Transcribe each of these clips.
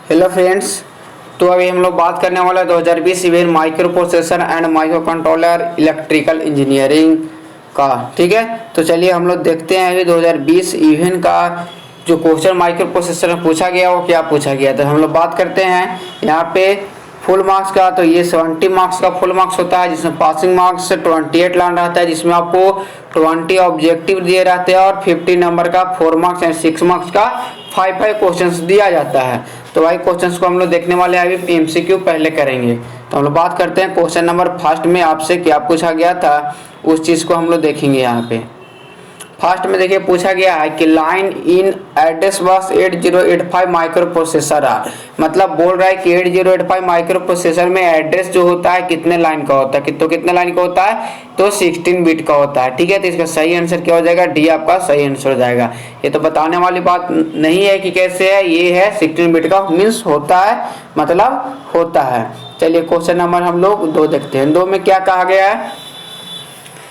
Hello friends. तो अभी हम लोग बात करने वाला है 2020 event micro processor and micro controller electrical engineering का। ठीक है, तो चलिए हम लोग देखते हैं अभी 2020 इवेंट का जो क्वेश्चन माइक्रो प्रोसेसर में पूछा गया वो क्या पूछा गया। तो हम लोग बात करते हैं यहाँ पे फुल मार्क्स का। तो ये 70 मार्क्स का फुल मार्क्स होता है, जिसमें पासिंग मार्क्स 28 लाना रहता है, जिसमें आपको 20 ऑब्जेक्टिव दिए रहते हैं और 50 नंबर का 4 मार्क्स एंड 6 मार्क्स का 5 क्वेश्चंस दिया जाता है। तो भाई क्वेश्चंस को हम लोग देखने वाले हैं, अभी एमसीक्यू पहले करेंगे। तो हम लोग बात करते हैं क्वेश्चन नंबर फर्स्ट में आपसे क्या पूछा गया था, उस चीज़ को हम लोग देखेंगे। यहाँ पे फर्स्ट में देखिए पूछा गया है कि line in address bus 8085 micro processor है। मतलब बोल रहा है कि 8085 माइक्रो प्रोसेसर में एड्रेस जो होता है कितने लाइन का होता है, तो कितने लाइन का होता है, तो 16 बिट का होता है। ठीक है, तो इसका सही आंसर क्या हो जाएगा, डी आपका सही आंसर हो जाएगा। ये तो बताने वाली बात नहीं है कि कैसे है, ये है 16 बिट का मीन्स होता है, मतलब होता है। चलिए क्वेश्चन नंबर हम लोग 2 देखते हैं। 2 में क्या कहा गया है,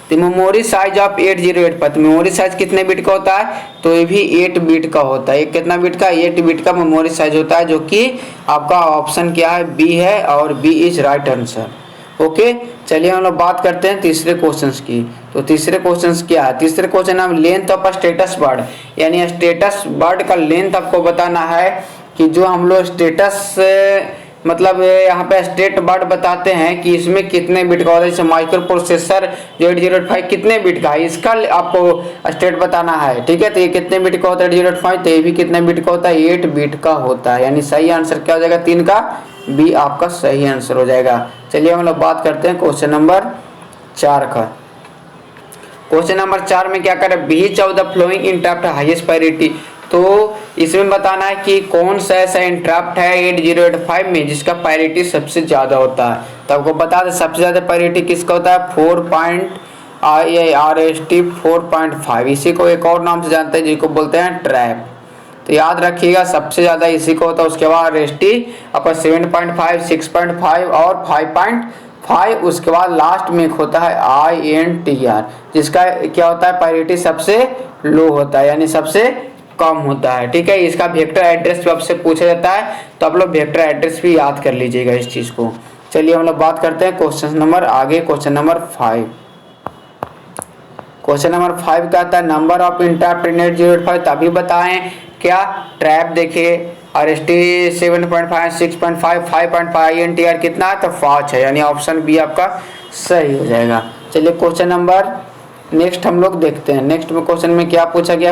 तो मेमोरी साइज ऑफ 8085। तो मेमोरी साइज कितने बिट का होता है, तो ये भी 8 बिट का होता है। ये कितना बिट का, 8 बिट का मेमोरी साइज होता है, जो कि आपका ऑप्शन क्या है, बी है, और B is right answer. Okay, चलिए हम लोग बात करते हैं तीसरे क्वेश्चन की। तो तीसरे क्वेश्चन क्या है, तीसरे क्वेश्चन है लेंथ ऑफ स्टेटस वर्ड, यानी स्टेटस वर्ड का लेंथ आपको बताना है कि जो हम लोग स्टेटस मतलब यहाँ पे स्टेट वर्ड बताते हैं कि इसमें कितने बिट का होता है। जैसे माइक्रो प्रोसेसर जो 8085 कितने बिट का है, इसका आपको स्टेट बताना है। ठीक है, तो ये कितने बिट का होता है 8085, तो ये भी कितने बिट का होता है, 8 बिट का होता है। यानी सही आंसर क्या हो जाएगा, 3 का बी आपका सही आंसर हो जाएगा। चलिए हम लोग बात करते हैं क्वेश्चन नंबर 4 का। क्वेश्चन नंबर 4 में क्या करें, which of the following interrupt highest priority. तो इसमें बताना है कि कौन सा ऐसा इंटरप्ट है 8085 में जिसका प्रायोरिटी सबसे ज़्यादा होता है। तो आपको बता दें सबसे ज़्यादा प्रायोरिटी किसका होता है, 4.5। इसी को एक और नाम से जानते हैं जिसको बोलते हैं ट्रैप। तो याद रखिएगा सबसे ज़्यादा इसी को होता है। उसके बाद RST आपका 7.5, 6.5 और 5.5। उसके बाद लास्ट में होता है INTR, जिसका क्या होता है, प्रायोरिटी सबसे लो होता है, यानी सबसे कम होता है। ठीक है, इसका वेक्टर एड्रेस भी आपसे पूछा जाता है, तो आप लोग वेक्टर एड्रेस भी याद कर लीजिएगा इस चीज़ को। चलिए हम लोग बात करते हैं क्वेश्चन नंबर आगे, क्वेश्चन नंबर 5। क्वेश्चन नंबर 5 का आता है नंबर ऑफ इंटरप्ट इन 8085। तभी बताएं क्या, ट्रैप देखिए RST 7.5, 6.5, 5.5, INTR कितना है, तो 5 है, यानी ऑप्शन बी आपका सही हो जाएगा। चलिए क्वेश्चन नंबर नेक्स्ट हम लोग देखते हैं। नेक्स्ट में क्वेश्चन में क्या पूछा गया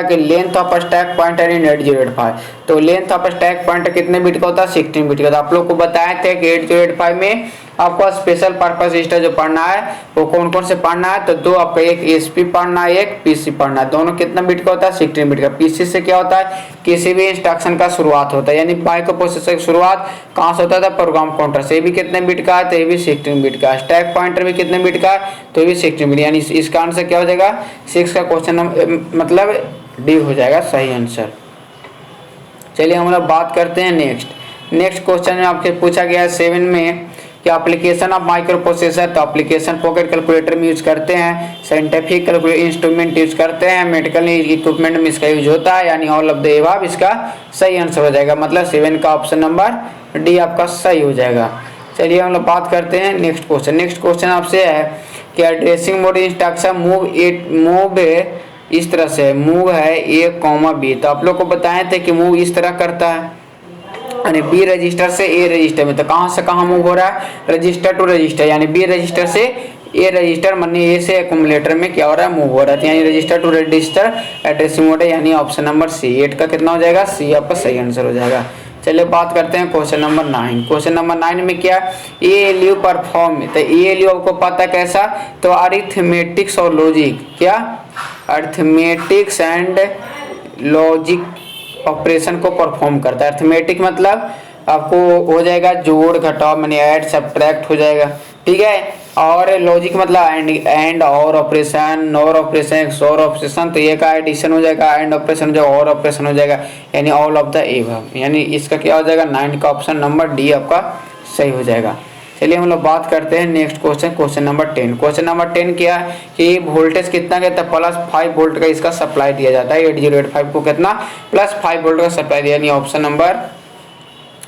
कि लेंथ ऑफ स्टैक पॉइंटर इन 8085। तो लेंथ ऑफ स्टैक पॉइंटर कितने बिट का होता है, 16 बिट का। तो आप लोग को बताए थे कि 8085 में आपको स्पेशल पर्पस रजिस्टर जो पढ़ना है वो कौन कौन से पढ़ना है, तो 2 आपका, एक SP पढ़ना है, एक PC पढ़ना है। दोनों कितना बिट का होता है, 16 बिट का। PC से क्या होता है, किसी भी इंस्ट्रक्शन का शुरुआत होता है, यानी माइक्रो प्रोसेसर की शुरुआत कहाँ से होता था, प्रोग्राम काउंटर से। ये भी कितने बिट का है, तो ये भी 16 बिट का। स्टैक पॉइंटर भी कितने बिट का है, तो ये भी 16 बिट, यानी इसका आंसर क्या हो जाएगा, 6 का क्वेश्चन मतलब डी हो जाएगा सही आंसर। चलिए हम लोग बात करते हैं नेक्स्ट क्वेश्चन में आपसे पूछा गया है 7 में कि एप्लीकेशन ऑफ माइक्रो प्रोसेसर। तो एप्लीकेशन पॉकेट कैलकुलेटर में यूज करते हैं, साइंटिफिक कैलकुलेटर इंस्ट्रूमेंट यूज करते हैं, मेडिकल इक्विपमेंट में इसका यूज होता है, यानी ऑल ऑफ द अबव इसका सही आंसर हो जाएगा। मतलब 7 का ऑप्शन नंबर डी आपका सही हो जाएगा। चलिए हम लोग बात करते हैं नेक्स्ट क्वेश्चन आपसे है कि एड्रेसिंग मोड इंस्ट्रक्शन मूव इस तरह से मूव है A, B। तो आप लोग को बताए थे कि मूव इस तरह करता है, यानी B रजिस्टर से A रजिस्टर में। तो कहाँ से कहाँ मूव हो रहा है, रजिस्टर टू रजिस्टर, यानी B रजिस्टर से A रजिस्टर, मानी A से एक्यूमुलेटर में क्या हो रहा है, मूव हो रहा है। यानी register to register addressing mode है, यानी ऑप्शन नंबर C। 8 का कितना हो जाएगा, C आपका सही आंसर हो जाएगा। चलिए बात करते हैं क्वेश्चन नंबर 9। क्वेश्चन नंबर 9 में क्या, ALU परफॉर्म। तो ALU आपको पता कैसा, तो अरिथमेटिक्स और लॉजिक, क्या अरिथमेटिक्स एंड लॉजिक ऑपरेशन को परफॉर्म करता है। अरिथमेटिक मतलब आपको हो जाएगा जोड़ घटाव, माने ऐड सब्ट्रैक्ट हो जाएगा। ठीक है, और लॉजिक मतलब एंड और operation, NOR operation, XOR operation. तो ये का एडिशन हो जाएगा, एंड ऑपरेशन हो जाएगा, और ऑपरेशन हो जाएगा, यानी ऑल ऑफ द एबव। यानी इसका क्या हो जाएगा, 9 का ऑप्शन नंबर डी आपका सही हो जाएगा। चलिए हम लोग बात करते हैं next question number 10। Question number 10 क्या है कि वोल्टेज कितना कहता है, +5 वोल्ट का इसका सप्लाई दिया जाता है। 8085 को कितना, +5 वोल्ट का सप्लाई दिया, यानी ऑप्शन नंबर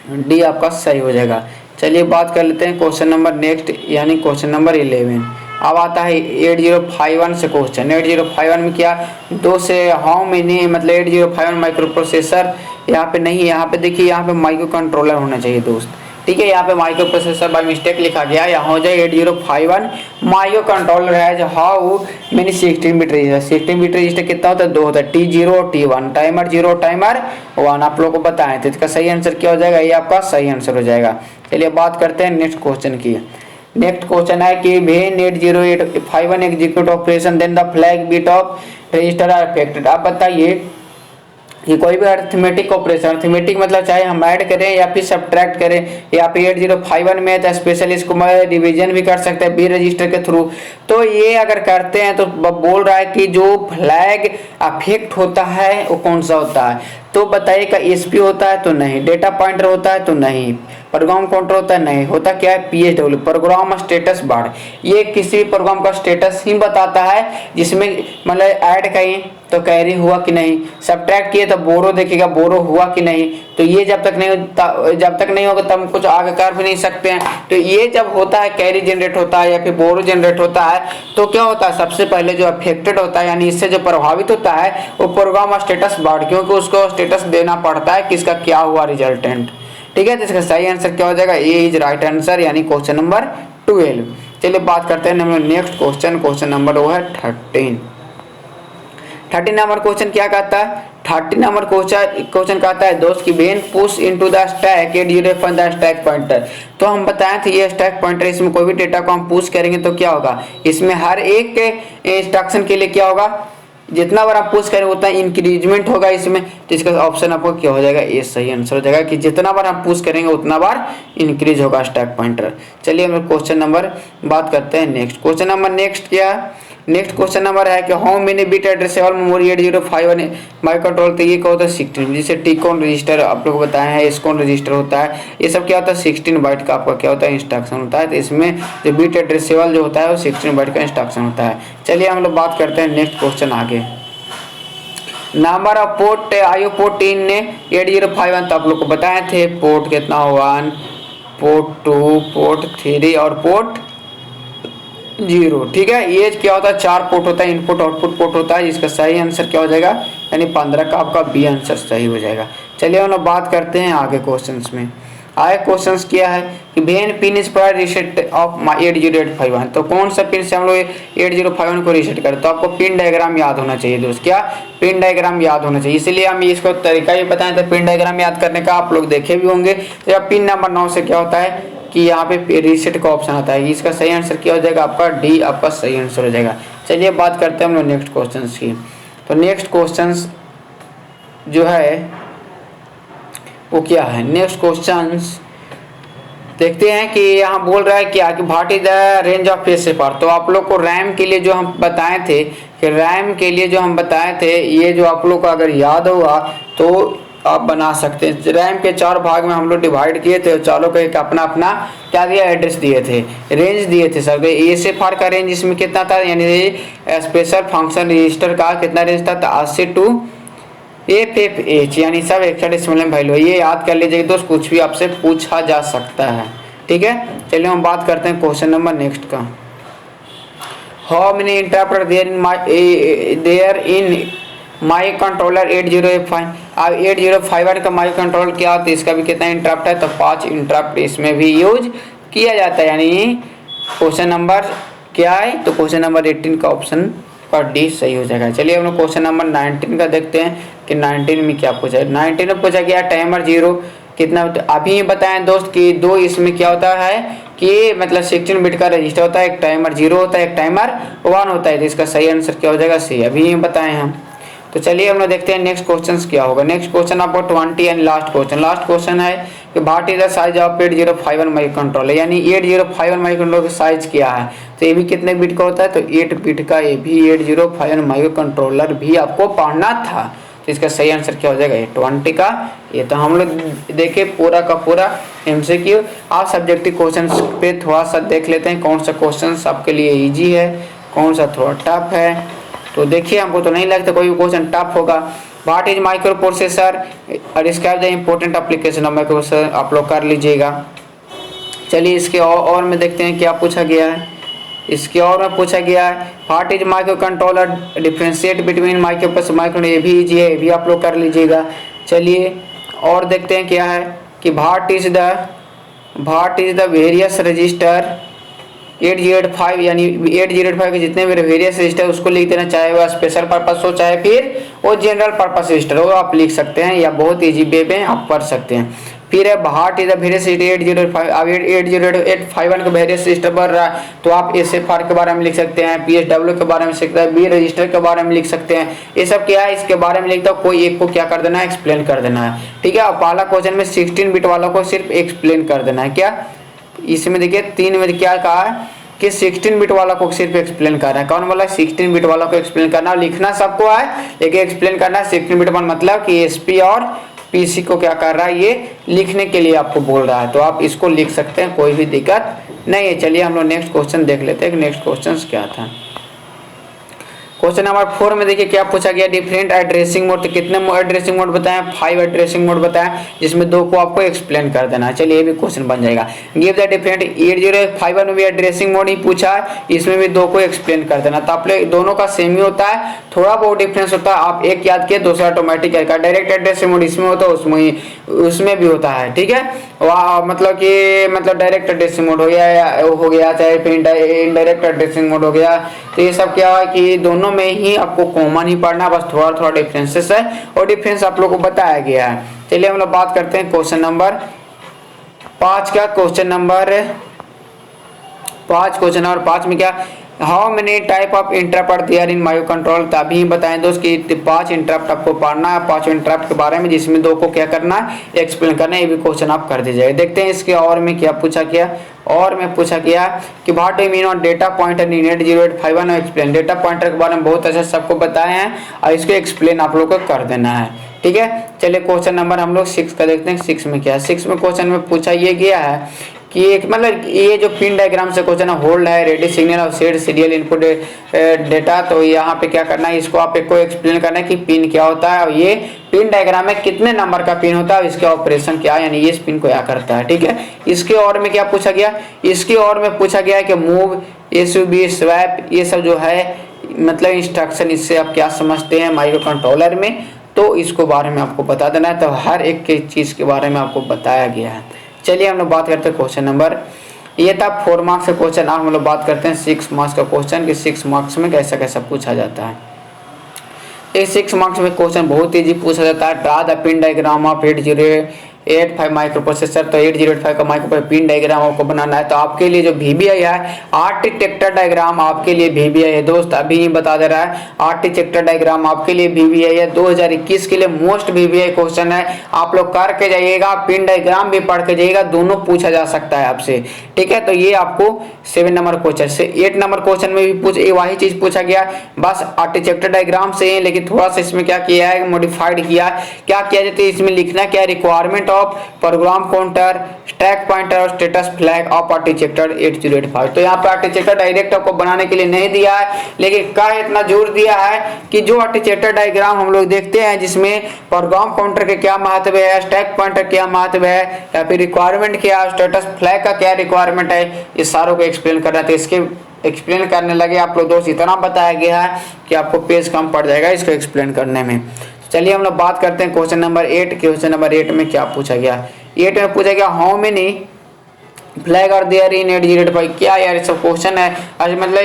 डी आपका सही हो जाएगा। चलिए बात कर लेते हैं क्वेश्चन नंबर नेक्स्ट, यानी क्वेश्चन नंबर 11। अब आता है 8051 से क्वेश्चन। 8051 में क्या, दो से हाउ मेनी, मतलब 8051 माइक्रो प्रोसेसर यहाँ पे नहीं है, यहाँ पे देखिए, यहाँ पे माइक्रो कंट्रोलर होना चाहिए दोस्त, ठीक है। यहाँ पे माइक्रो प्रोसेसर बाय मिस्टेक लिखा गया, यहाँ हो जाए 8051 माइक्रो कंट्रोलर है। How many 16 bit register, 16 bit register कितना होता है, 2 होता है, T0 T1, टाइमर 0 टाइमर 1 आप लोगों को बताएं। तो इसका सही आंसर क्या हो जाएगा, ये आपका सही आंसर हो जाएगा। चलिए बात करते हैं नेक्स्ट क्वेश्चन की। नेक्स्ट क्वेश्चन है कि when 8051 execute operation then the flag bit of register are affected. आप बताइए कि कोई भी अर्थमेटिक ऑपरेशन, अर्थमेटिक मतलब चाहे हम ऐड करें या फिर सब्ट्रैक्ट करें, या फिर 8051 में तो स्पेशली इसको डिवीजन भी कर सकते हैं बी रजिस्टर के थ्रू। तो ये अगर करते हैं तो बोल रहा है कि जो फ्लैग अफेक्ट होता है वो कौन सा होता है, तो बताइए का एसपी होता है तो नहीं, डेटा पॉइंटर होता है तो नहीं, प्रोग्राम काउंटर होता है नहीं, होता क्या है पीएसडब्ल्यू, प्रोग्राम स्टेटस बार। ये किसी भी प्रोग्राम का स्टेटस ही बताता है, जिसमें मतलब ऐड करें तो कैरी हुआ कि नहीं, सब्ट्रैक्ट किए तो बोरो देखेगा बोरो हुआ कि नहीं। तो ये जब तक नहीं होगा तब कुछ आगे कर भी नहीं सकते हैं। तो ये जब होता है कैरी जनरेट होता है या फिर बोरो जनरेट होता है, तो क्या होता है, सबसे पहले जो अफेक्टेड होता है यानी इससे जो प्रभावित होता है वो प्रोग्राम स्टेटस बार, क्योंकि उसको स्टेटस देना पड़ता है किसका क्या हुआ रिजल्टेंट, ठीक है। तो इसका सही आंसर क्या हो जाएगा, ए इज राइट आंसर, यानी क्वेश्चन नंबर 12। चलिए बात करते हैं नेक्स्ट क्वेश्चन, क्वेश्चन नंबर वो है 13। 13 नंबर क्वेश्चन क्या कहता है, 13 नंबर क्वेश्चन कहता है दोस्त की when push into the stack at your find the stack pointer. तो हम बताए थे ये स्टैक पॉइंटर, इसमें कोई भी डेटा को हम पुश करेंगे तो क्या होगा, इसमें हर एक इंस्ट्रक्शन के लिए क्या होगा, जितना बार आप पुश करेंगे उतना इंक्रीजमेंट होगा इसमें। तो इसका ऑप्शन आपको क्या हो जाएगा, ये सही आंसर हो जाएगा कि जितना बार आप पुश करेंगे उतना बार इंक्रीज होगा स्टैक पॉइंटर। चलिए हम क्वेश्चन नंबर बात करते हैं नेक्स्ट। क्वेश्चन नंबर नेक्स्ट क्या है, नेक्स्ट क्वेश्चन नंबर है कि how many bit addressable memory 8051 micro control. तो ये क्या होता है 16, जिसे टीकॉन रजिस्टर आप लोग बताए हैं, एसकॉन रजिस्टर होता है, ये सब क्या होता है 16 बाइट का आपका क्या होता है इंस्ट्रक्शन होता है। तो इसमें जो बिट एड्रेसेबल जो होता है वो 16 बाइट का इंस्ट्रक्शन होता है। चलिए हम लोग बात करते हैं नेक्स्ट क्वेश्चन आगे। Number of port IO port in 8051 तो आप लोग को बताए थे, पोर्ट कितना 1, पोर्ट 2, पोर्ट 3 और पोर्ट 0, ठीक है। ये क्या होता है 4 पोर्ट होता है, इनपुट आउटपुट पोर्ट होता है, जिसका सही आंसर क्या हो जाएगा, यानी 15 का आपका बी आंसर सही हो जाएगा। चलिए हम लोग बात करते हैं आगे क्वेश्चंस में। आगे क्वेश्चंस क्या है कि when pin is prior reset of 8051। तो कौन सा पिन से हम लोग 8051 को रीसेट करें, तो आपको पिन डायग्राम याद होना चाहिए दोस्त, क्या पिन डायग्राम याद होना चाहिए, इसलिए हम इसको तरीका ही बताएं। तो पिन डायग्राम याद करने का आप लोग देखे भी होंगे। तो पिन नंबर 9 से क्या होता है कि यहाँ पे रीसेट का ऑप्शन आता है, इसका सही आंसर क्या हो जाएगा आपका डी आपका सही आंसर हो जाएगा। चलिए बात करते हैं हम लोग नेक्स्ट क्वेश्चन की। तो नेक्स्ट क्वेश्चन जो है वो क्या है, नेक्स्ट क्वेश्चन देखते हैं कि यहाँ बोल रहा है कि आगे what is the range of एसएफआर। तो आप लोग को रैम के लिए जो हम बताए थे कि रैम के लिए जो हम बताए थे, ये जो आप लोग को अगर याद होगा तो आप बना सकते हैं। रैम के 4 भाग में हम लोग डिवाइड किए थे, चारों का एक अपना अपना क्या दिया एड्रेस दिए थे, रेंज दिए थे सर। एसएफआर का रेंज इसमें कितना था, यानी स्पेशल फंक्शन रजिस्टर का कितना रेंज था, 80 टू FFH, यानी सब हेक्साडेसिमल वैल्यू। ये याद कर लीजिए दोस्त, कुछ भी आपसे पूछा जा सकता है, ठीक है। चलिए हम बात करते हैं क्वेश्चन नंबर नेक्स्ट का। How many interrupt there in microcontroller 8051। अब 8051 का माइक कंट्रोलर क्या होता है, इसका भी कितना इंटरप्ट है, तो 5 इंटरप्ट इसमें भी यूज किया जाता है, यानी क्वेश्चन नंबर क्या है, तो क्वेश्चन नंबर 18 का ऑप्शन पर डी सही हो जाएगा। चलिए हम लोग क्वेश्चन नंबर 19 का देखते हैं कि 19 में क्या पूछा है। 19 में पूछा गया टाइमर 0 कितना, अभी बताएं दोस्त कि 2 इसमें क्या होता है कि मतलब 16 बिट का रजिस्टर होता है, एक टाइमर 0 होता है, एक टाइमर 1 होता है। तो इसका सही आंसर क्या हो जाएगा, सी, अभी बताएं हम। तो चलिए हम लोग देखते हैं नेक्स्ट क्वेश्चन क्या होगा। नेक्स्ट क्वेश्चन आपको 20 एंड लास्ट क्वेश्चन है कि what is the size of 8051 micro controller, यानी 8051 माइक्रो कंट्रोलर का साइज क्या है। तो ये भी कितने बिट का होता है, तो 8 बिट का ये भी 8051 माइक्रो कंट्रोलर भी आपको पढ़ना था। तो इसका सही आंसर क्या हो जाएगा, 20 का। ये तो हम लोग देखे पूरा का पूरा MCQ। आप सब्जेक्टिव क्वेश्चन पे थोड़ा सा देख लेते हैं कौन सा क्वेश्चन आपके लिए ईजी है, कौन सा थोड़ा टफ है। तो देखिए हमको तो नहीं लगता कोई क्वेश्चन टफ होगा, व्हाट इज माइक्रो प्रोसेसर और describe the important application of micro processor आप लोग कर लीजिएगा। चलिए इसके और में देखते हैं क्या पूछा गया है। इसके और में पूछा गया है what is micro controller, differentiate between micro plus micro, ये भी आप लोग कर लीजिएगा। चलिए और देखते हैं क्या है कि what is the various register 8085, यानी 8085 के जितने भी वेरियस रजिस्टर उसको लिख देना, चाहे वह स्पेशल पर्पस हो चाहे फिर वो जनरल पर्पस रजिस्टर हो, आप लिख सकते हैं या बहुत ईजी वे में आप पढ़ सकते हैं। फिर है व्हाट इज द वेरियस 8085, अब 8085 का वेरियस रजिस्टर बढ़ रहा है तो आप SFR के बारे में लिख सकते हैं, PSW के बारे में लिख सकते हैं, बी रजिस्टर के बारे में लिख सकते हैं। ये सब क्या है, इसके बारे में लिखता हूँ, कोई एक को क्या कर देना है, एक्सप्लेन कर देना है। ठीक है, अब पहला क्वेश्चन में 16 बिट वालों को सिर्फ एक्सप्लेन कर देना है। क्या इसमें देखिए 3 में क्या कहा है कि 16 बिट वाला को सिर्फ एक्सप्लेन करना है। कौन बोला, 16 बिट वाला को एक्सप्लेन करना, लिखना सबको है लेकिन एक्सप्लेन करना है। 16 बिट मतलब कि SP और PC को क्या कर रहा है, ये लिखने के लिए आपको बोल रहा है, तो आप इसको लिख सकते हैं, कोई भी दिक्कत नहीं है। चलिए हम लोग नेक्स्ट क्वेश्चन देख लेते हैं। नेक्स्ट क्वेश्चन क्या था। क्वेश्चन नंबर 4 में देखिए क्या पूछा गया, डिफरेंट एड्रेसिंग मोड। तो कितने एड्रेसिंग मोड बताएं, 5 एड्रेसिंग मोड बताएं, जिसमें 2 को आपको एक्सप्लेन कर देना है। चलिए ये भी क्वेश्चन बन जाएगा। गिव द डिफरेंट 8051 में भी एड्रेसिंग मोड ही पूछा है, इसमें भी 2 को एक्सप्लेन कर देना। तो आप लोग दोनों का सेम ही होता है, थोड़ा बहुत डिफरेंस होता है। आप एक याद किए, दूसरा ऑटोमेटिक याद। डायरेक्ट एड्रेसिंग मोड इसमें होता है, उसमें भी होता है। ठीक है, मतलब कि डायरेक्ट एड्रेसिंग मोड हो गया चाहे फिर इनडायरेक्ट एड्रेसिंग मोड हो गया, तो ये सब क्या है कि दोनों में ही आपको कॉमन ही पढ़ना, बस थोड़ा थोड़ा डिफरेंसेस है और डिफरेंस आप लोगों को बताया गया है। चलिए हम लोग बात करते हैं क्वेश्चन नंबर 5 का। क्वेश्चन नंबर 5 में क्या, how many type of interrupt are there in micro control. तभी बताएं दोस्त कि 5 इंटरप्ट आपको पढ़ना है, 5 इंटरप्ट के बारे में, जिसमें 2 को क्या करना है, एक्सप्लेन करना है। ये भी क्वेश्चन आप कर दीजिएगा। देखते हैं इसके और में क्या पूछा गया। और में पूछा गया कि what do you mean on data pointer in 8085 explain. Data pointer के बारे में बहुत अच्छा सबको बताए हैं और इसको एक्सप्लेन आप लोग को कर देना है। ठीक है, चलिए क्वेश्चन नंबर हम लोग 6 का देखते हैं। 6 में क्या है, 6 में क्वेश्चन में पूछा ये गया है कि एक ये जो पिन डायग्राम से क्वेश्चन है, होल्ड है, रेडी सिग्नल और सेट सीरियल इनपुट डेटा। तो यहाँ पे क्या करना है, इसको आप एक को एक्सप्लेन करना है कि पिन क्या होता है और ये पिन डायग्राम में कितने नंबर का पिन होता है, इसके ऑपरेशन क्या है, यानी ये पिन को क्या करता है। ठीक है, इसके और में क्या पूछा गया, इसके और में पूछा गया है कि मूव, SUB, स्वैप, ये सब जो है इंस्ट्रक्शन, इससे आप क्या समझते हैं माइक्रो कंट्रोलर में, तो इसको बारे में आपको बता देना है। तो हर एक के चीज़ के बारे में आपको बताया गया है। चलिए हम लोग बात करते हैं क्वेश्चन नंबर, ये था 4 मार्क्स का क्वेश्चन। अब हम लोग बात करते हैं 6 मार्क्स का क्वेश्चन कि 6 मार्क्स में कैसा कैसा पूछा जाता है। इस 6 मार्क्स में क्वेश्चन बहुत ईजी पूछा जाता है। Draw the pin diagram of 8085 micro processor. तो 8085 का माइक्रो पिन डायग्राम आपको बनाना है। तो आपके लिए जो VBI है, आर्किटेक्चर डायग्राम आपके लिए VBI है दोस्त, अभी बता दे रहा है। आर्किटेक्चर डायग्राम आपके लिए VBI है, 2021 के लिए मोस्ट VBI क्वेश्चन है। आप लोग करके जाइएगा, पिन डायग्राम भी पढ़ के जाइएगा, दोनों पूछा जा सकता है आपसे। ठीक है, तो ये आपको 7 नंबर क्वेश्चन से 8 नंबर क्वेश्चन में भी वही चीज पूछा गया, बस आर्किटेक्चर डायग्राम से, लेकिन थोड़ा सा इसमें क्या किया है, मॉडिफाइड किया है। क्या किया जाता है इसमें, लिखना क्या, requirement of program counter, stack pointer और स्टेटस फ्लैग ऑफ आर्किटेक्चर 8085। तो यहाँ पे आर्किटेक्चर डायरेक्ट आपको बनाने के लिए नहीं दिया है, लेकिन क्या इतना जोर दिया है कि जो आर्किटेक्चर डायग्राम हम लोग देखते हैं जिसमें प्रोग्राम काउंटर के क्या महत्व है, स्टैक पॉइंटर क्या महत्व है, या फिर रिक्वायरमेंट क्या, स्टेटस फ्लैग का क्या रिक्वायरमेंट है, इस सारों को एक्सप्लेन कर रहा था। इसके एक्सप्लेन करने लगे आप लोग दोस्त, इतना बताया गया है कि आपको पेज कम पड़ जाएगा इसको एक्सप्लेन करने में। चलिए हम लोग बात करते हैं क्वेश्चन नंबर 8। क्वेश्चन नंबर 8 में क्या पूछा गया, 8 में पूछा गया हाउ मेनी फ्लैग और देयर इन 8085। क्या यार सब क्वेश्चन है,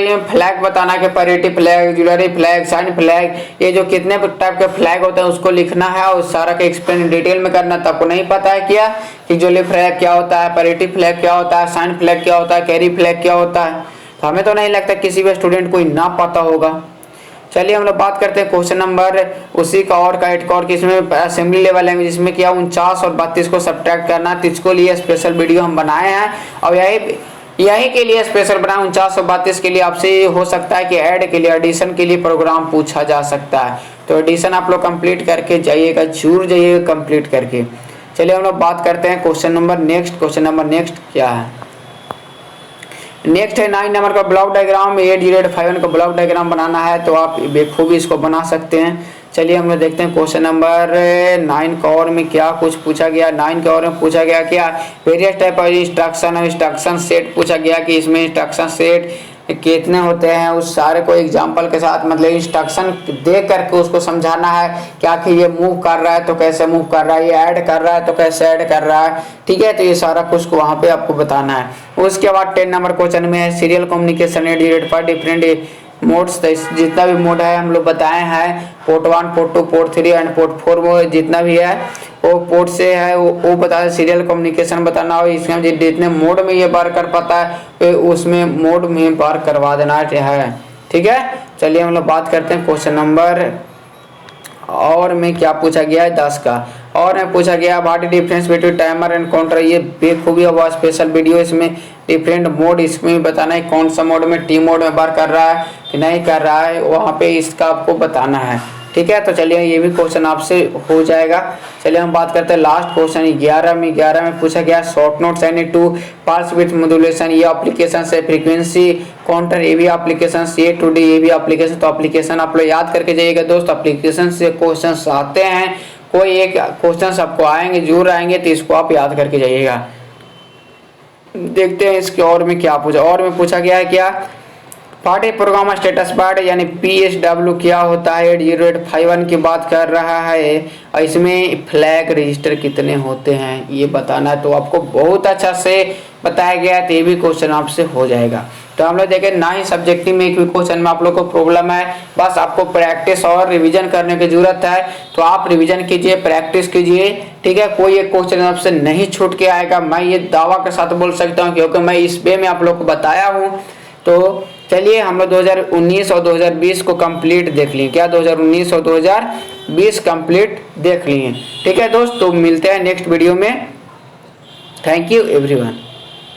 ये फ्लैग बताना कि पैरिटी फ्लैग, ज्वेलरी फ्लैग, साइन फ्लैग, ये जो कितने टाइप के फ्लैग होते हैं उसको लिखना है और सारा का एक्सप्लेन डिटेल में करना। तो आपको नहीं पता है क्या कि ज्वेलरी फ्लैग क्या होता है, पैरिटी फ्लैग क्या होता है, साइन फ्लैग क्या होता है, कैरी फ्लैग क्या होता है, तो हमें तो नहीं लगता किसी भी स्टूडेंट को ना पता होगा। चलिए हम लोग बात करते हैं क्वेश्चन नंबर उसी का और का 8 का, और किसमें असेंबली लेवल लैंग्वेज, जिसमें क्या 49 और 32 को सब्ट्रैक्ट करना है। तो इसको लिए स्पेशल वीडियो हम बनाए हैं और यही के लिए स्पेशल बनाए 49 और 32 के लिए। आपसे हो सकता है कि ऐड के लिए, एडिशन के लिए प्रोग्राम पूछा जा सकता है, तो एडिशन आप लोग कंप्लीट करके जाइएगा, जरूर जाइएगा कंप्लीट करके। चलिए हम लोग बात करते हैं question number next. Question number next क्या है, नेक्स्ट है 9 नंबर का ब्लॉक डायग्राम। 8085 का ब्लॉक डायग्राम बनाना है, तो आप बेखूबी इसको बना सकते हैं। चलिए हम लोग देखते हैं क्वेश्चन नंबर 9 का और में क्या कुछ पूछा गया। 9 के और में पूछा गया क्या, various type of instruction set पूछा गया कि इसमें इंस्ट्रक्शन सेट कितने होते हैं, उस सारे को एग्जांपल के साथ मतलब इंस्ट्रक्शन दे करके उसको समझाना है कि आखिर ये मूव कर रहा है तो कैसे मूव कर रहा है, ये ऐड कर रहा है तो कैसे ऐड कर रहा है। ठीक है, तो ये सारा कुछ को वहाँ पे आपको बताना है। उसके बाद 10 नंबर क्वेश्चन में है serial communication at for different modes. जितना भी मोड है हम लोग बताए हैं, port 1, port 2, port 3 and port 4, वो जितना भी है वो पोर्ट से है वो बता है, सीरियल कम्युनिकेशन बताना और इसमें जितने मोड में ये बार कर पाता है उसमें मोड में बार करवा देना है। ठीक है, चलिए हम लोग बात करते हैं क्वेश्चन नंबर और में क्या पूछा गया है 10 का। और में पूछा गया what is difference between timer and counter. ये बेखूबी हुआ स्पेशल वीडियो, इसमें डिफरेंट मोड इसमें बताना है कौन सा मोड में टी मोड में बार कर रहा है कि नहीं कर रहा है, वहाँ पे इसका आपको बताना है। ठीक है, तो चलिए ये भी क्वेश्चन आपसे हो जाएगा। चलिए हम बात करते हैं लास्ट क्वेश्चन 11 में पूछा गया short notes and to pulse with modulation. ये एप्लीकेशन है फ्रीक्वेंसी काउंटर, ये भी एप्लीकेशन, ए टू डी ये भी एप्लीकेशन। तो एप्लीकेशन आप लोग याद करके जाइएगा दोस्त, एप्लीकेशन से क्वेश्चन आते हैं, कोई एक क्वेश्चन आपको आएंगे जरूर आएंगे, तो इसको आप याद करके जाइएगा। देखते हैं इसके और में क्या पूछा। और में पूछा गया है क्या, पार्टी प्रोग्राम स्टेटस बार यानी PSW क्या होता है। 80851 की बात कर रहा है और इसमें फ्लैग रजिस्टर कितने होते हैं ये बताना है। तो आपको बहुत अच्छा से बताया गया है, तो ये भी क्वेश्चन आपसे हो जाएगा। तो हम लोग देखें ना ही सब्जेक्टिव में एक भी क्वेश्चन में आप लोग को प्रॉब्लम है, बस आपको प्रैक्टिस और रिवीजन करने की जरूरत है। तो आप रिवीजन कीजिए, प्रैक्टिस कीजिए। ठीक है, कोई एक क्वेश्चन आपसे नहीं छूट के आएगा, मैं ये दावा के साथ बोल सकता हूँ क्योंकि मैं इस वे में आप लोग को बताया हूँ। तो चलिए हम लोग 2019 और 2020 को कंप्लीट देख लिए क्या, 2019 और 2020 कंप्लीट देख लिए। ठीक है दोस्त, तो मिलते हैं नेक्स्ट वीडियो में। Thank you everyone.